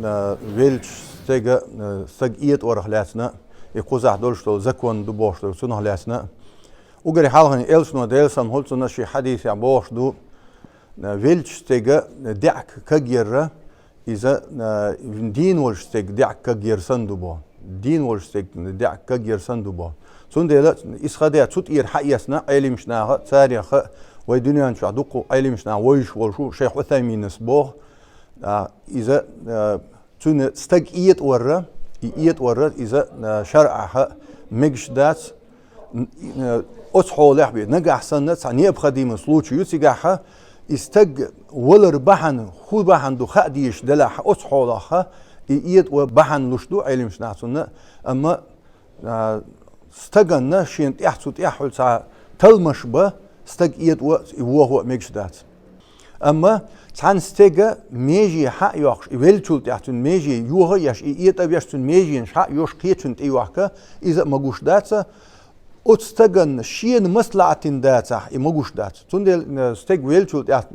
велич стаг иет орахлясна и кузах дол что закон ду бош что сунахлясна угари халхан элшно делсан холцна ши хадис я бош ду велич стега дяк кагера иза дин волш стег дяк кагерсан дубо دين ولستك دع كجير صندوبه صندلا إسخادية صوت إير حياسنا علمشنا تاريخ ودنيا نشوف دقو علمشنا ويش والشو شيخ وثامين نسبوه إذا تون استج إيت ورا إذا شرعها مجدات أصحوا لحبي نجح سنة عني بخديم سلوك يسيجها استج ولر بحن خو بحن دو خديش دلح أصحوا لها إيد وبحن لشدو علمش نعسونا أما استجنا شين تحسوت يحول سا تلمش با استج إيد وهو مجدات أما تان استجا ميجي حق يوخش يولتول تحتون ميجي يوها يش إيد أبيشتون ميجي حق يوش قيتون تيوحكا إذا مجوش داتsa أتستجن شين مصلحتين داتsa يمجوش دات تندل استج ويلتول تحت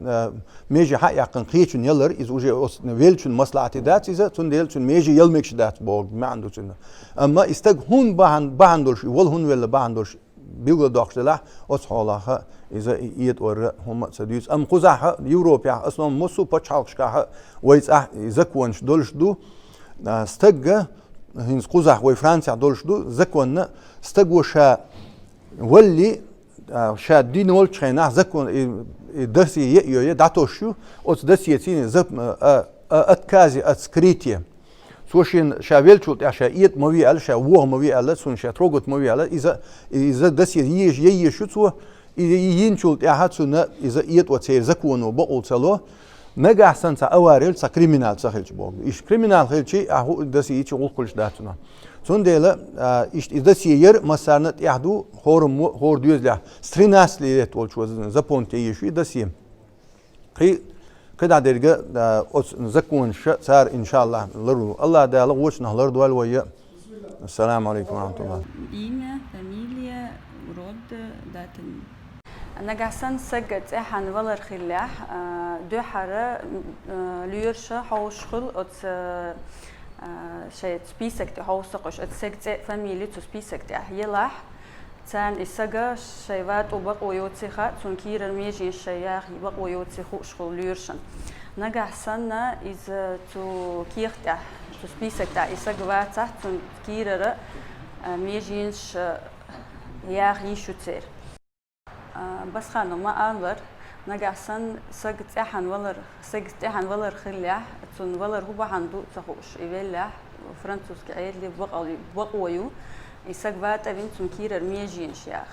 ميجي حق يقن قيتون يلر إذا وجه ويلتون مصلحتي دات إذا تندل تون ميجي يلمكش دات بول ما عنده تنا أما استج هون بحن دولش ولا هون ولا بحن دولش بيقول داخل له أصحابها إذا إيد ور هم سديس أم قزح يوروبيا أصلا مسو بتشالش كه ويز إذا كونش دولش دو استج هنز قزح وفرنسا دولش دو زكون استج وشا ولي شا دين ولش خينا زكون دسي يو داتوشيو أو دسي يتين زب أتكازي أتسكريتيه سوشين شاويل شوت يا شايت موي ال شا وه موي ال سون شا تروغت موي ال إذا دس يي شو تو ين شوت يا هاتسونا إذا يت وتسير زكونو بقول سلو نجح سنت أواريل سا كريمينال سخيلش بوغ إيش كريمينال خيلشي أهو دس يجي يقول كلش داتنا سون ديلا إيش إذا سير مسارنت يحدو هور ديوز له ستريناس ليت ولش وزن زبونتي يشوي دسيم خي كده درجة زكون صار إن شاء الله لرو الله ده لغوش نهلر دوال ويا السلام عليكم ورحمة الله. Имя, фамилия, род, дата. نجحسن سجت إحن ولر خلاح دو حرة ليرشة حوشخل أت شيء سبيسكت حوسقش أت سجت فاميلي تسبيسكت يلاح تان إسجا شيءات وبق ويوتسخات تنكير الميجين الشياخ يبق ويوتسخو شغل ليرشن نجح سنة إذا تو كيرته تسبيسك تا إسجا واتح تنكير ميجينش ياخ يشوتير بس خانو ما أنظر نجح سن سجت إحن ولر خلاح تون ولر هو بحندو تخوش يبلح فرنسوس كعيد لي بق ويو إسقват авинцун кирер межин шях.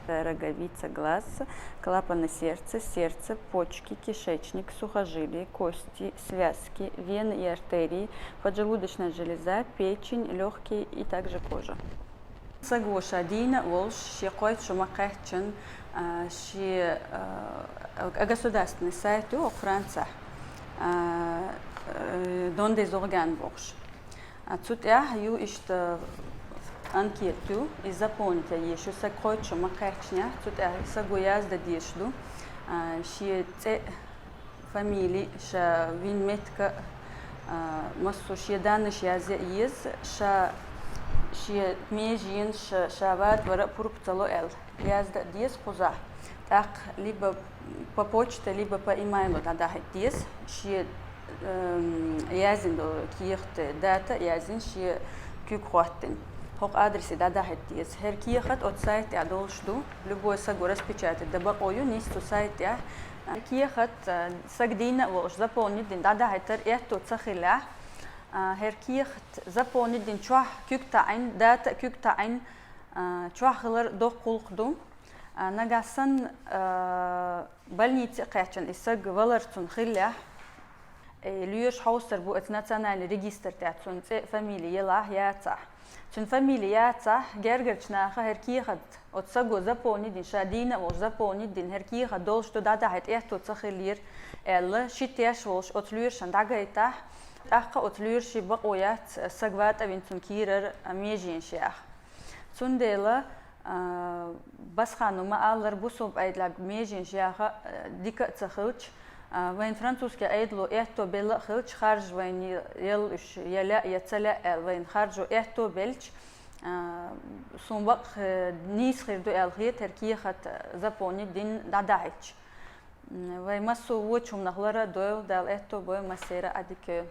Роговица, глаз, клапаны сердце, почки, кишечник, сухожилия, кости, связки, вены и артерии, поджелудочная железа, печень, легкие и также кожа. Сагоша Дина Волш, щекой шумакахчен, щи государственный сайт у Франции, Don des Organes Волш. Отсюда я ишь анкету и заполните еще сакойчо макарчня тут сагояз да дешду ши те фамилии ша вин метка массу ши даныш язе из ша ши межин шават вара пурптало эл яз да дес куза так либо по почте либо по имейлу да дес ши язин до кирте дата язин ши кюкхваттен هوق أدرسي ده هتيس هركيه خد أو سايت يا دولشدو لبوي سجوا رسبيتشات الدبق أويو نيستو سايت يا هركيه خد سجدينا وش زبوني دين ده هتر إيتو تسخيله هركيه خد زبوني دين شوح كيكتا عين داتا كيكتا عين شوح خلر دو قلقدو نجاسن بلنيتي قيتشن السج ولرتون خيله ليش حوصر بو اتناتسانال ريجستر تاعتون فاميلي يلا ياتا چون فاميلياتا گرگرچناخه هرکی خد اتسگو زپونی دین شادینا و زپونی دین هرکی خد دولش تو داده هت ایتو تخلیر ال شتیش ولش اتلورشن داگیتا اخ اتلورشی بقویات سگوات اوینتون کیرر میجین شیخ چون دیلا بس خانم ما آلر بوسوب ایدلا میجین شیخ دیکه تخلچ وين فرنسوسكي أيدلو إحتو بيل خلش خارج وين يلش يلا يتسلا وين خارجو إحتو بيلش سونبق نيس خيردو الخي تركيا خط زابوني دين دادايتش وين مسو وچوم نخلرا دو دال إحتو بو مسيرة أديك